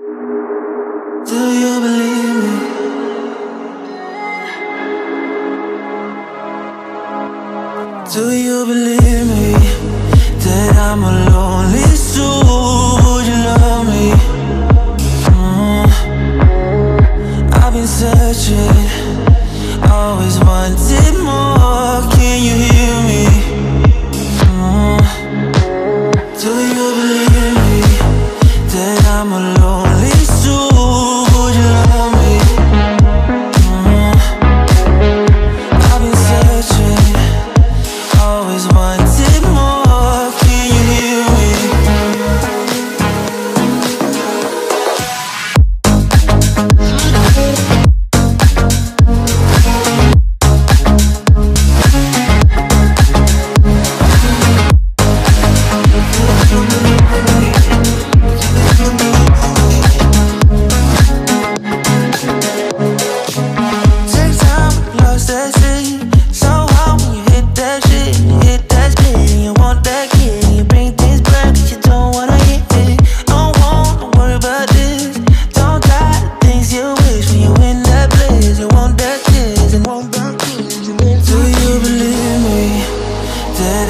Do you believe me? Do you believe me that I'm a lonely soul? Would you love me? I've been searching, always wanted more. Can you hear me? Do you believe me that I'm a lonely soul? Would you love me? I've been searching, always wanted more. Can you hear me?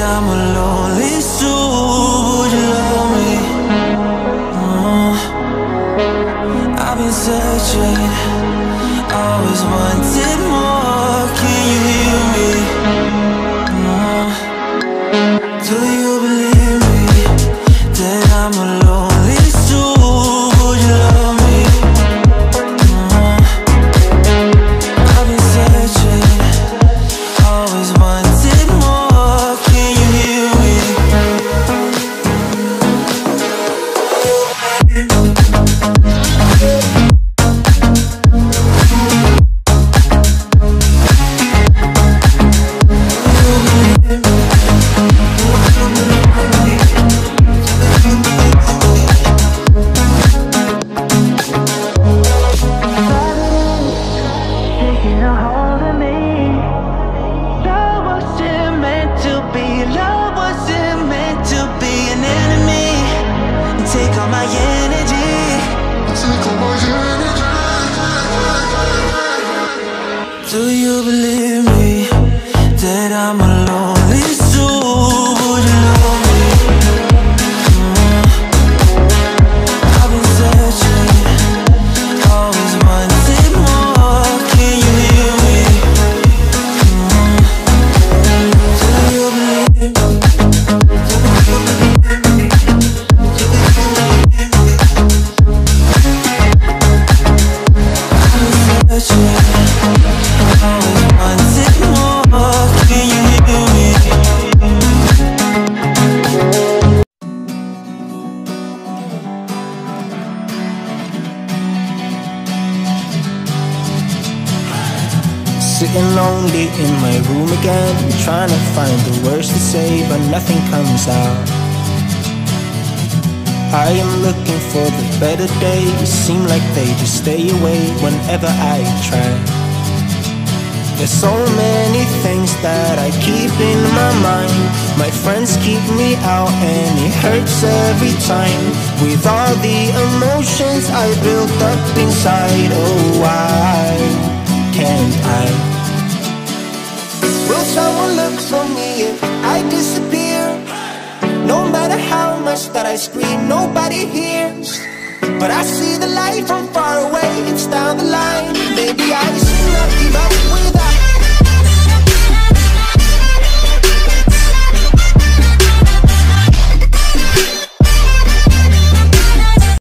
I'm a lonely soul, would you love me? I've been searching, always wanted more. Can you hear me? Do you believe me that I'm a lonely soul? Would you love me? I've been searching, always wanted more. Can you hear me? Do you believe me that I'm a lonely soul? Would you love me? I've been searching, always wanted more. Can you hear me? Do you believe me? I've been searching, sitting lonely in my room again, trying to find the words to say, but nothing comes out. I am looking for the better days, seem like they just stay away whenever I try. There's so many things that I keep in my mind. My friends keep me out and it hurts every time. With all the emotions I built up inside, oh why can't I? Will someone look for me if I disappear? No matter how much that I scream, nobody hears. But I see the light from far